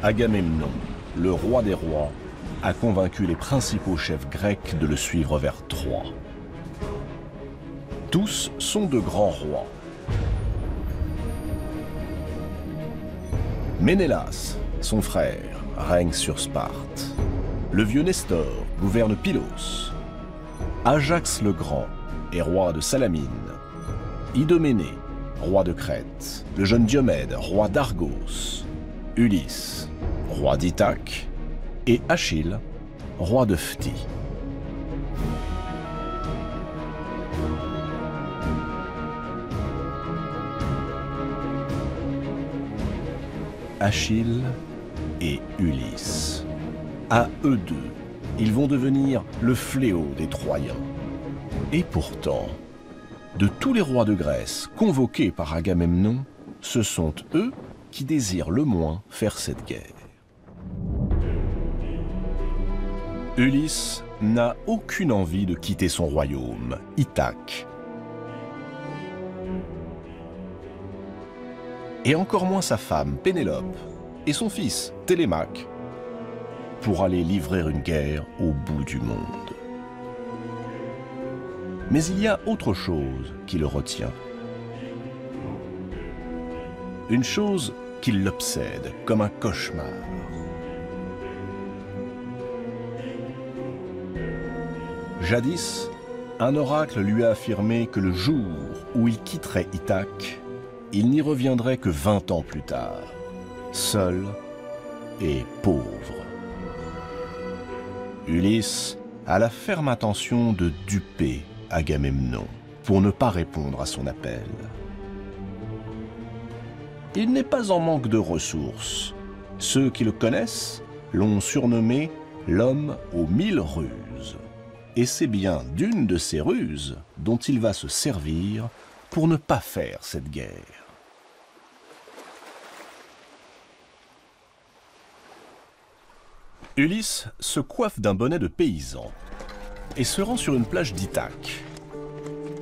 Agamemnon, le roi des rois, a convaincu les principaux chefs grecs de le suivre vers Troie. Tous sont de grands rois. Ménélas, son frère, règne sur Sparte. Le vieux Nestor gouverne Pylos. Ajax le Grand est roi de Salamine. Idoménée, roi de Crète. Le jeune Diomède, roi d'Argos. Ulysse, roi d'Ithaque. Et Achille, roi de Phtie. Achille et Ulysse. À eux deux, ils vont devenir le fléau des Troyens. Et pourtant, de tous les rois de Grèce convoqués par Agamemnon, ce sont eux qui désirent le moins faire cette guerre. Ulysse n'a aucune envie de quitter son royaume, Ithaque. Et encore moins sa femme, Pénélope, et son fils, Télémaque, pour aller livrer une guerre au bout du monde. Mais il y a autre chose qui le retient. Une chose qui l'obsède comme un cauchemar. Jadis, un oracle lui a affirmé que le jour où il quitterait Ithaque, il n'y reviendrait que 20 ans plus tard, seul et pauvre. Ulysse a la ferme intention de duper Agamemnon pour ne pas répondre à son appel. Il n'est pas en manque de ressources. Ceux qui le connaissent l'ont surnommé l'homme aux 1000 ruses. Et c'est bien d'une de ces ruses dont il va se servir pour ne pas faire cette guerre. Ulysse se coiffe d'un bonnet de paysan et se rend sur une plage d'Ithaque.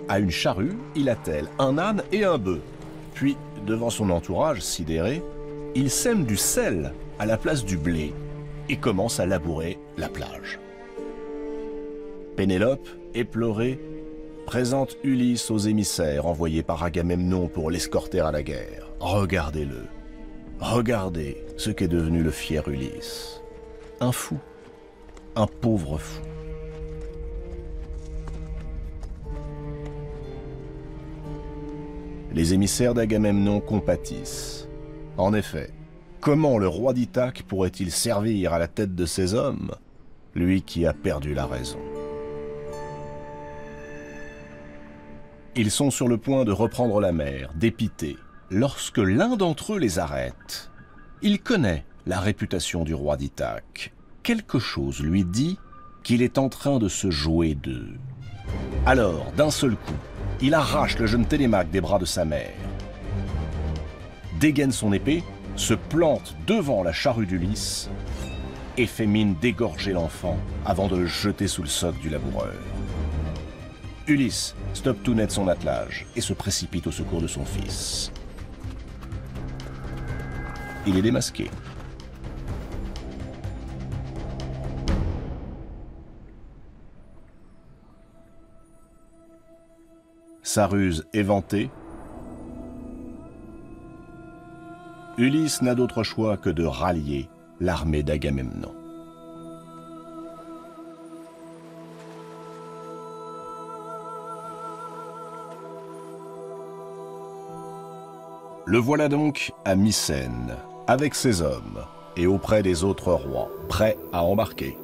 À une charrue, il attelle un âne et un bœuf. Puis, devant son entourage sidéré, il sème du sel à la place du blé et commence à labourer la plage. Pénélope, éplorée, présente Ulysse aux émissaires envoyés par Agamemnon pour l'escorter à la guerre. Regardez-le. Regardez ce qu'est devenu le fier Ulysse. Un fou. Un pauvre fou. Les émissaires d'Agamemnon compatissent. En effet, comment le roi d'Ithaque pourrait-il servir à la tête de ces hommes, lui qui a perdu la raison? Ils sont sur le point de reprendre la mer, dépités, lorsque l'un d'entre eux les arrête. Il connaît la réputation du roi d'Ithaque. Quelque chose lui dit qu'il est en train de se jouer d'eux. Alors, d'un seul coup, il arrache le jeune Télémaque des bras de sa mère, dégaine son épée, se plante devant la charrue d'Ulysse et fait mine d'égorger l'enfant avant de le jeter sous le soc du laboureur. Ulysse stoppe tout net son attelage et se précipite au secours de son fils. Il est démasqué. Sa ruse éventée, Ulysse n'a d'autre choix que de rallier l'armée d'Agamemnon. Le voilà donc à Mycène, avec ses hommes, et auprès des autres rois, prêts à embarquer.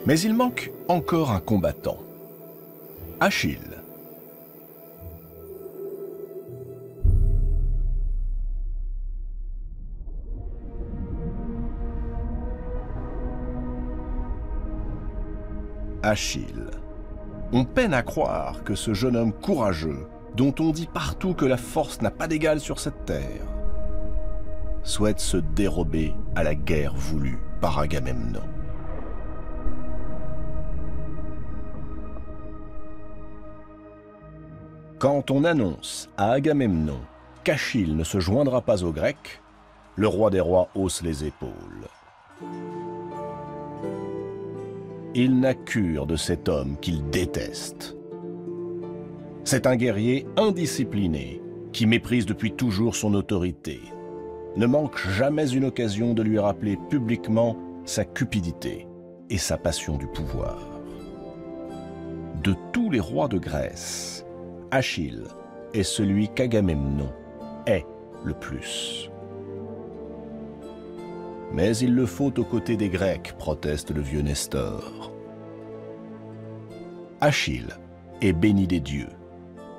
Mais il manque encore un combattant, Achille. Achille. On peine à croire que ce jeune homme courageux, dont on dit partout que la force n'a pas d'égal sur cette terre, souhaite se dérober à la guerre voulue par Agamemnon. Quand on annonce à Agamemnon qu'Achille ne se joindra pas aux Grecs, le roi des rois hausse les épaules. Il n'a cure de cet homme qu'il déteste. C'est un guerrier indiscipliné qui méprise depuis toujours son autorité, ne manque jamais une occasion de lui rappeler publiquement sa cupidité et sa passion du pouvoir. De tous les rois de Grèce, Achille est celui qu'Agamemnon est le plus. Mais il le faut aux côtés des Grecs, proteste le vieux Nestor. Achille est béni des dieux.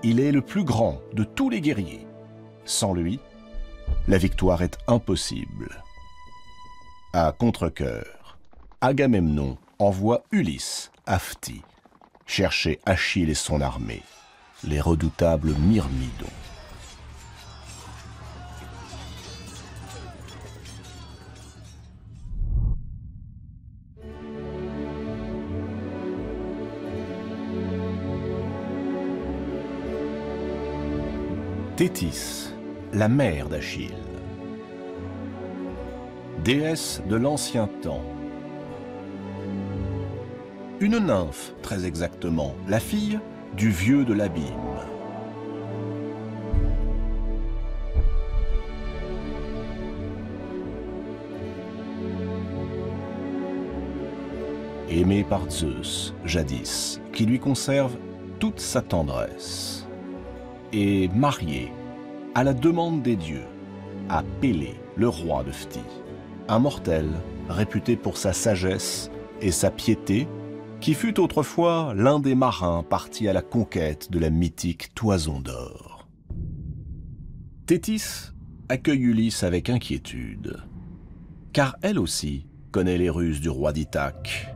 Il est le plus grand de tous les guerriers. Sans lui, la victoire est impossible. À contre-cœur, Agamemnon envoie Ulysse à Phthie chercher Achille et son armée, les redoutables Myrmidons. Thétis, la mère d'Achille. Déesse de l'ancien temps. Une nymphe, très exactement, la fille du vieux de l'abîme. Aimée par Zeus, jadis, qui lui conserve toute sa tendresse. Et mariée, à la demande des dieux, à Pélée, le roi de Phthie, un mortel réputé pour sa sagesse et sa piété, qui fut autrefois l'un des marins partis à la conquête de la mythique Toison d'Or. Thétis accueille Ulysse avec inquiétude, car elle aussi connaît les ruses du roi d'Ithaque.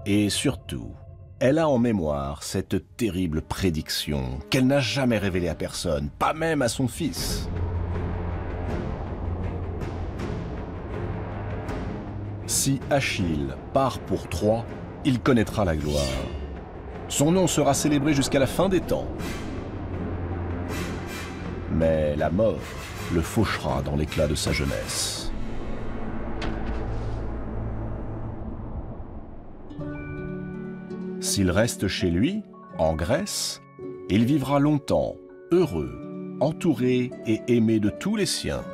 Et surtout, elle a en mémoire cette terrible prédiction qu'elle n'a jamais révélée à personne, pas même à son fils. Si Achille part pour Troie, il connaîtra la gloire. Son nom sera célébré jusqu'à la fin des temps. Mais la mort le fauchera dans l'éclat de sa jeunesse. S'il reste chez lui, en Grèce, il vivra longtemps, heureux, entouré et aimé de tous les siens.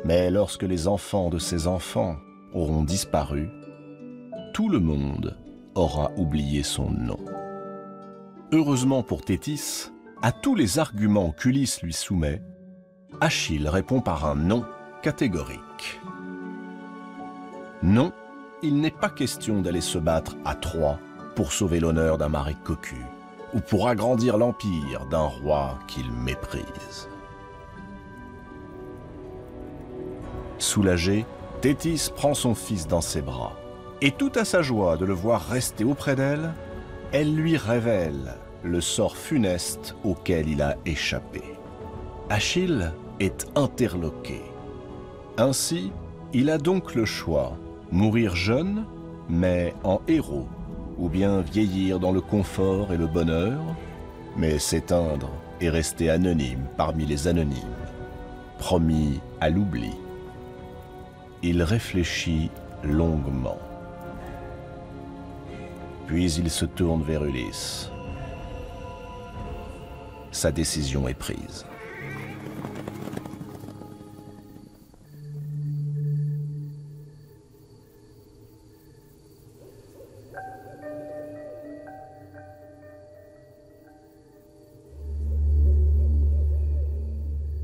Mais lorsque les enfants de ses enfants auront disparu, tout le monde aura oublié son nom. Heureusement pour Thétis, à tous les arguments qu'Ulysse lui soumet, Achille répond par un non catégorique. Non, il n'est pas question d'aller se battre à Troie pour sauver l'honneur d'un mari cocu ou pour agrandir l'empire d'un roi qu'il méprise. Soulagée, Thétis prend son fils dans ses bras et tout à sa joie de le voir rester auprès d'elle, elle lui révèle le sort funeste auquel il a échappé. Achille est interloqué. Ainsi, il a donc le choix, mourir jeune, mais en héros, ou bien vieillir dans le confort et le bonheur, mais s'éteindre et rester anonyme parmi les anonymes, promis à l'oubli. Il réfléchit longuement. Puis il se tourne vers Ulysse. Sa décision est prise.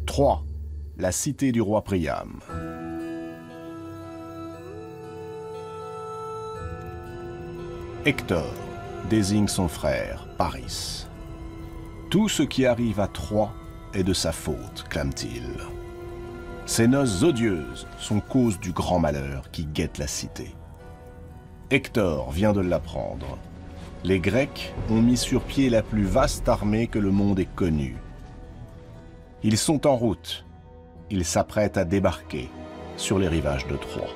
Troie, la cité du roi Priam. Hector désigne son frère, Paris. Tout ce qui arrive à Troie est de sa faute, clame-t-il. Ces noces odieuses sont cause du grand malheur qui guette la cité. Hector vient de l'apprendre. Les Grecs ont mis sur pied la plus vaste armée que le monde ait connue. Ils sont en route. Ils s'apprêtent à débarquer sur les rivages de Troie.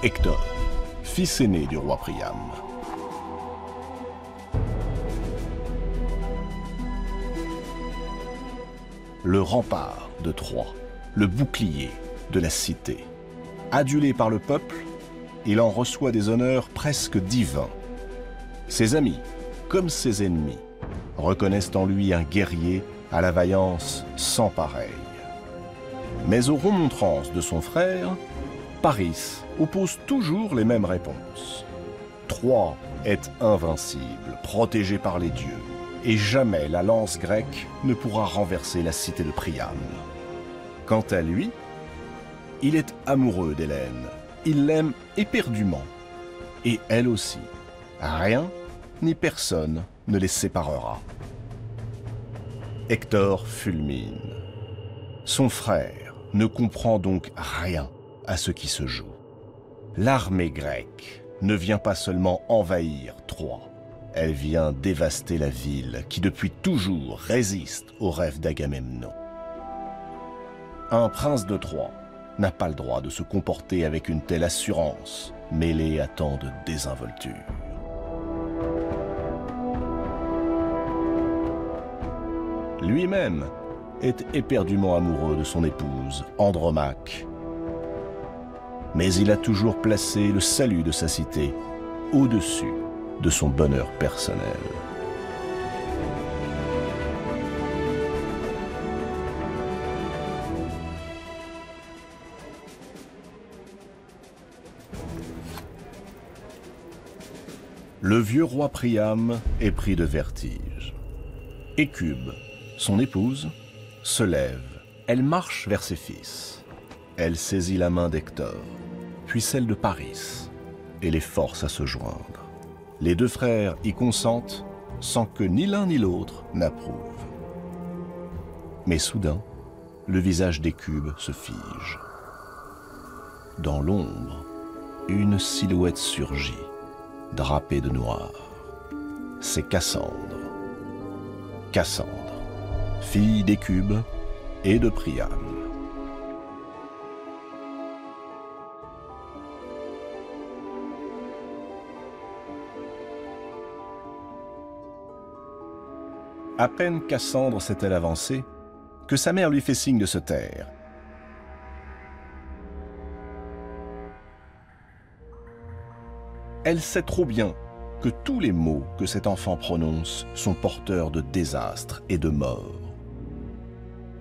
Hector, fils aîné du roi Priam. le rempart de Troie, le bouclier de la cité. Adulé par le peuple, il en reçoit des honneurs presque divins. Ses amis, comme ses ennemis, reconnaissent en lui un guerrier à la vaillance sans pareille. Mais aux remontrances de son frère, Paris oppose toujours les mêmes réponses. Troie est invincible, protégée par les dieux, et jamais la lance grecque ne pourra renverser la cité de Priam. Quant à lui, il est amoureux d'Hélène, il l'aime éperdument, et elle aussi. Rien ni personne ne les séparera. Hector fulmine. Son frère ne comprend donc rien à ce qui se joue. L'armée grecque ne vient pas seulement envahir Troie, elle vient dévaster la ville qui depuis toujours résiste aux rêves d'Agamemnon. Un prince de Troie n'a pas le droit de se comporter avec une telle assurance, mêlée à tant de désinvolture. Lui-même est éperdument amoureux de son épouse, Andromaque. Mais il a toujours placé le salut de sa cité au-dessus de son bonheur personnel. Le vieux roi Priam est pris de vertige. Hécube, son épouse, se lève. Elle marche vers ses fils. Elle saisit la main d'Hector, puis celle de Paris, et les force à se joindre. Les deux frères y consentent sans que ni l'un ni l'autre n'approuve. Mais soudain, le visage d'Hécube se fige. Dans l'ombre, une silhouette surgit, drapée de noir. C'est Cassandre. Cassandre, fille d'Hécube et de Priam. À peine Cassandre s'est-elle avancée que sa mère lui fait signe de se taire. Elle sait trop bien que tous les mots que cet enfant prononce sont porteurs de désastre et de mort.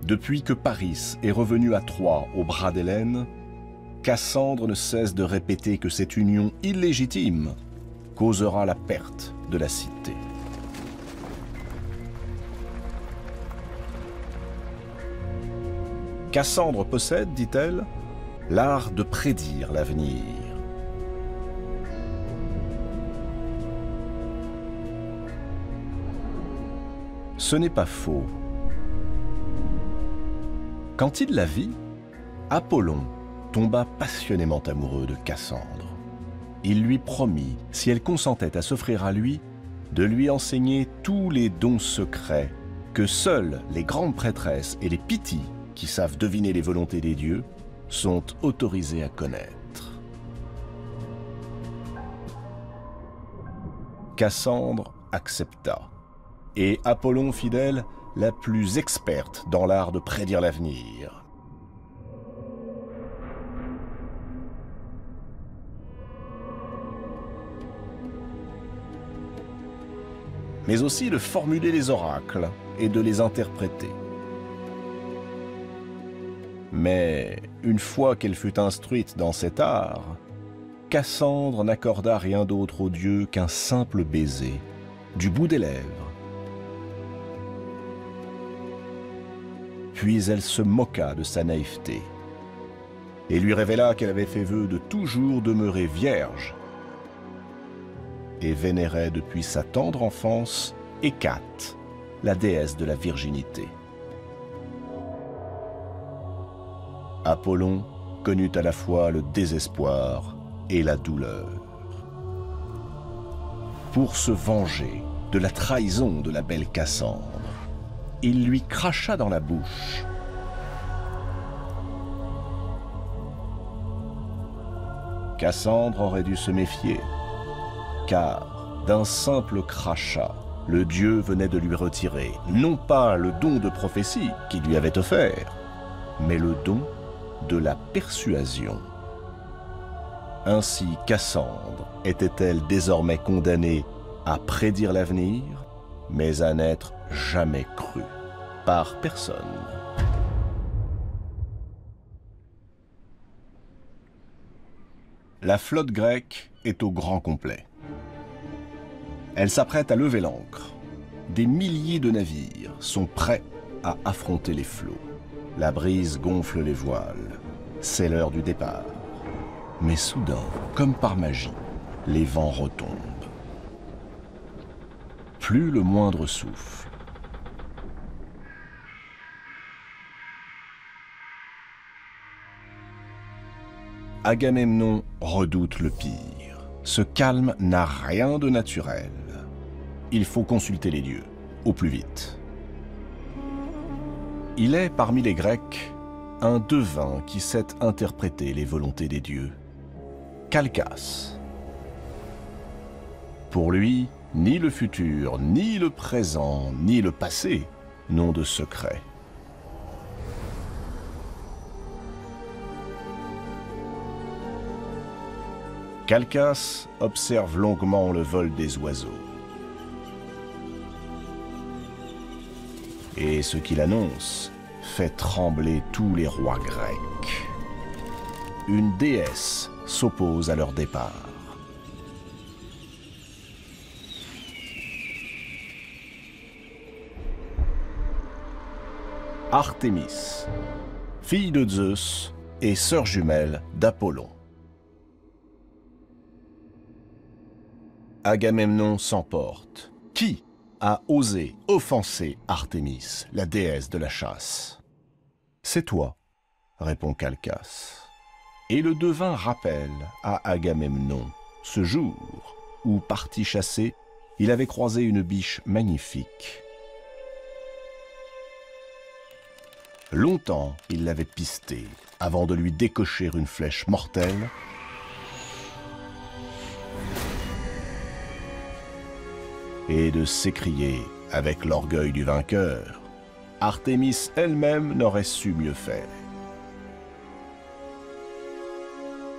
Depuis que Paris est revenu à Troie au bras d'Hélène, Cassandre ne cesse de répéter que cette union illégitime causera la perte de la cité. Cassandre possède, dit-elle, l'art de prédire l'avenir. Ce n'est pas faux. Quand il la vit, Apollon tomba passionnément amoureux de Cassandre. Il lui promit, si elle consentait à s'offrir à lui, de lui enseigner tous les dons secrets que seules les grandes prêtresses et les Pythies, qui savent deviner les volontés des dieux, sont autorisées à connaître. Cassandre accepta, et Apollon fit d'elle la plus experte dans l'art de prédire l'avenir. Mais aussi de formuler les oracles et de les interpréter. Mais une fois qu'elle fut instruite dans cet art, Cassandre n'accorda rien d'autre aux dieux qu'un simple baiser, du bout des lèvres. Puis elle se moqua de sa naïveté et lui révéla qu'elle avait fait vœu de toujours demeurer vierge et vénérait depuis sa tendre enfance Hécate, la déesse de la virginité. Apollon connut à la fois le désespoir et la douleur. Pour se venger de la trahison de la belle Cassandre, il lui cracha dans la bouche. Cassandre aurait dû se méfier, car d'un simple crachat, le dieu venait de lui retirer, non pas le don de prophétie qu'il lui avait offert, mais le don de la persuasion. Ainsi Cassandre était-elle désormais condamnée à prédire l'avenir, mais à n'être jamais crue par personne. La flotte grecque est au grand complet. Elle s'apprête à lever l'ancre. Des milliers de navires sont prêts à affronter les flots. La brise gonfle les voiles. C'est l'heure du départ. Mais soudain, comme par magie, les vents retombent. Plus le moindre souffle. Agamemnon redoute le pire. Ce calme n'a rien de naturel. Il faut consulter les dieux, au plus vite. Il est, parmi les Grecs, un devin qui sait interpréter les volontés des dieux. Calchas. Pour lui, ni le futur, ni le présent, ni le passé n'ont de secret. Calchas observe longuement le vol des oiseaux. Et ce qu'il annonce fait trembler tous les rois grecs. Une déesse s'oppose à leur départ. Artémis, fille de Zeus et sœur jumelle d'Apollon. Agamemnon s'emporte. Qui a osé offenser Artémis, la déesse de la chasse? C'est toi, répond Calchas. Et le devin rappelle à Agamemnon ce jour où, parti chasser, il avait croisé une biche magnifique. Longtemps, il l'avait pistée avant de lui décocher une flèche mortelle et de s'écrier avec l'orgueil du vainqueur. Artémis elle-même n'aurait su mieux faire.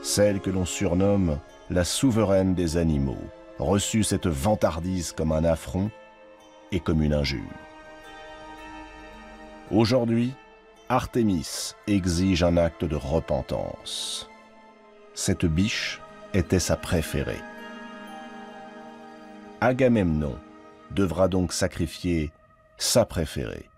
Celle que l'on surnomme la souveraine des animaux reçut cette vantardise comme un affront et comme une injure. Aujourd'hui, Artémis exige un acte de repentance. Cette biche était sa préférée. Agamemnon devra donc sacrifier sa préférée.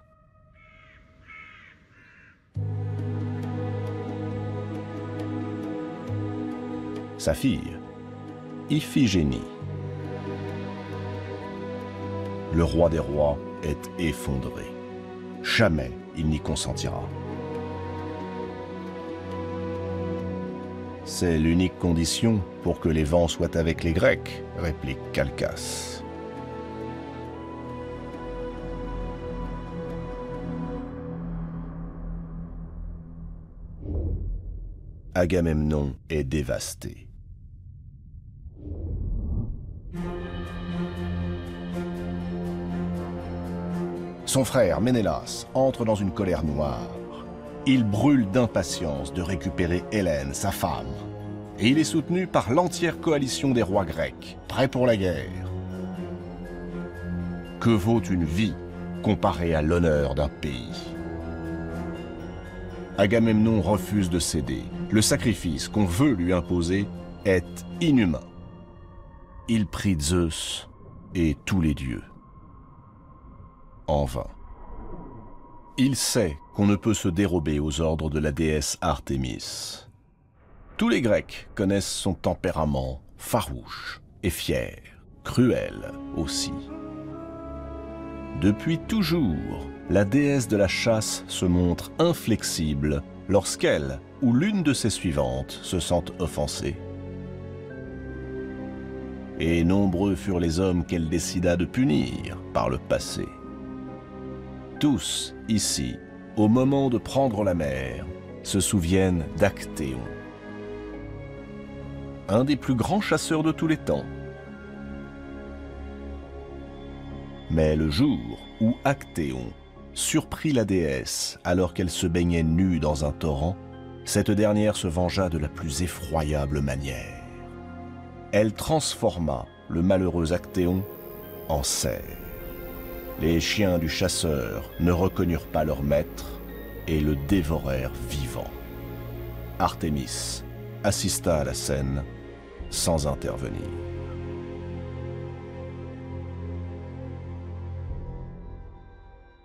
Sa fille, Iphigénie. Le roi des rois est effondré. Jamais il n'y consentira. C'est l'unique condition pour que les vents soient avec les Grecs, réplique Calchas. Agamemnon est dévasté. Son frère Ménélas entre dans une colère noire. Il brûle d'impatience de récupérer Hélène, sa femme. Et il est soutenu par l'entière coalition des rois grecs, prêts pour la guerre. Que vaut une vie comparée à l'honneur d'un pays? Agamemnon refuse de céder. Le sacrifice qu'on veut lui imposer est inhumain. Il prie Zeus et tous les dieux. En vain. Il sait qu'on ne peut se dérober aux ordres de la déesse Artémis. Tous les Grecs connaissent son tempérament farouche et fier, cruel aussi. Depuis toujours, la déesse de la chasse se montre inflexible lorsqu'elle ou l'une de ses suivantes se sentent offensées. Et nombreux furent les hommes qu'elle décida de punir par le passé. Tous, ici, au moment de prendre la mer, se souviennent d'Actéon, un des plus grands chasseurs de tous les temps. Mais le jour où Actéon surprit la déesse alors qu'elle se baignait nue dans un torrent, cette dernière se vengea de la plus effroyable manière. Elle transforma le malheureux Actéon en cerf. Les chiens du chasseur ne reconnurent pas leur maître et le dévorèrent vivant. Artémis assista à la scène sans intervenir.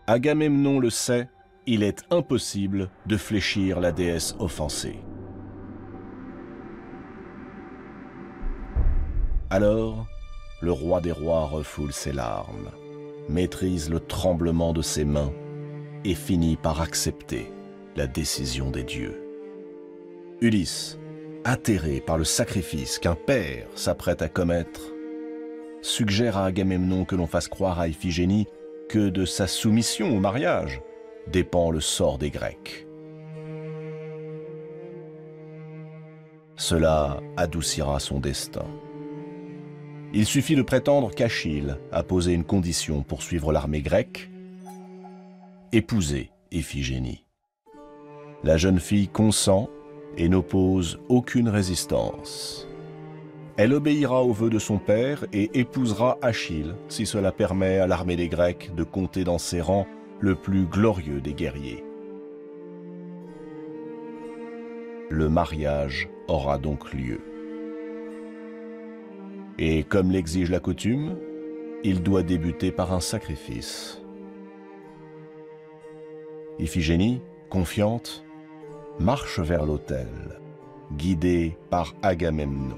Agamemnon le sait, il est impossible de fléchir la déesse offensée. Alors, le roi des rois refoule ses larmes, maîtrise le tremblement de ses mains et finit par accepter la décision des dieux. Ulysse, atterré par le sacrifice qu'un père s'apprête à commettre, suggère à Agamemnon que l'on fasse croire à Iphigénie que de sa soumission au mariage dépend le sort des Grecs. Cela adoucira son destin. Il suffit de prétendre qu'Achille a posé une condition pour suivre l'armée grecque, épouser Iphigénie. La jeune fille consent et n'oppose aucune résistance. Elle obéira aux vœux de son père et épousera Achille si cela permet à l'armée des Grecs de compter dans ses rangs le plus glorieux des guerriers. Le mariage aura donc lieu. Et comme l'exige la coutume, il doit débuter par un sacrifice. Iphigénie, confiante, marche vers l'autel, guidée par Agamemnon.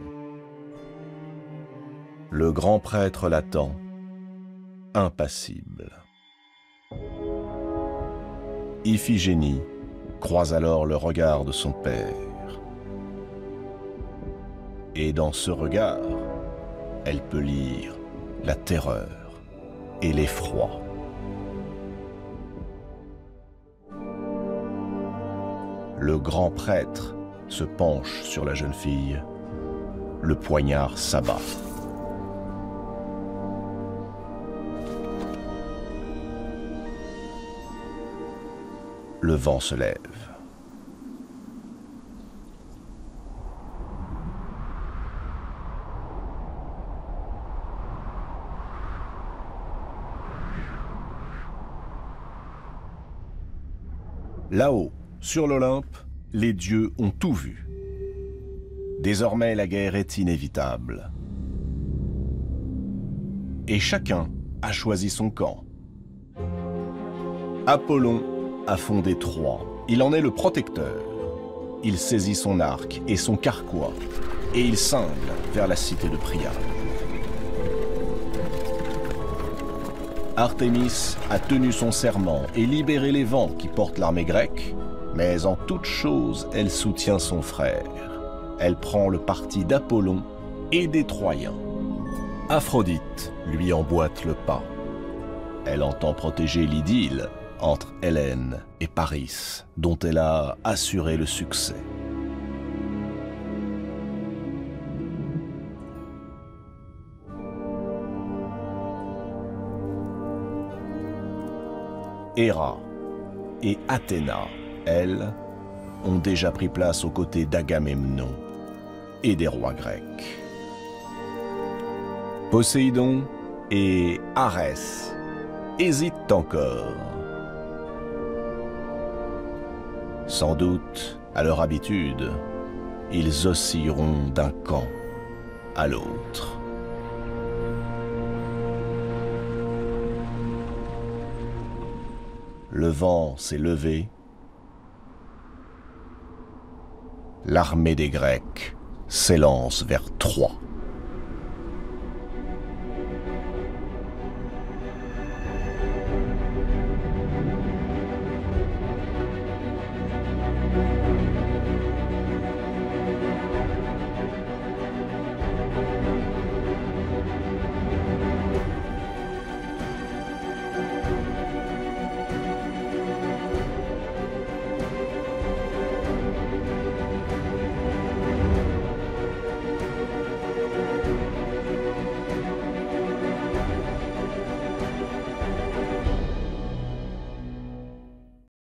Le grand prêtre l'attend, impassible. Iphigénie croise alors le regard de son père. Et dans ce regard, elle peut lire la terreur et l'effroi. Le grand prêtre se penche sur la jeune fille, le poignard s'abat. Le vent se lève. Là-haut, sur l'Olympe, les dieux ont tout vu. Désormais, la guerre est inévitable. Et chacun a choisi son camp. Apollon a fondé Troie. Il en est le protecteur. Il saisit son arc et son carquois, et il cingle vers la cité de Priam. Artémis a tenu son serment et libéré les vents qui portent l'armée grecque, mais en toute chose, elle soutient son frère. Elle prend le parti d'Apollon et des Troyens. Aphrodite lui emboîte le pas. Elle entend protéger l'idylle entre Hélène et Paris, dont elle a assuré le succès. Héra et Athéna, elles, ont déjà pris place aux côtés d'Agamemnon et des rois grecs. Poséidon et Arès hésitent encore. Sans doute, à leur habitude, ils oscilleront d'un camp à l'autre. Le vent s'est levé. L'armée des Grecs s'élance vers Troie.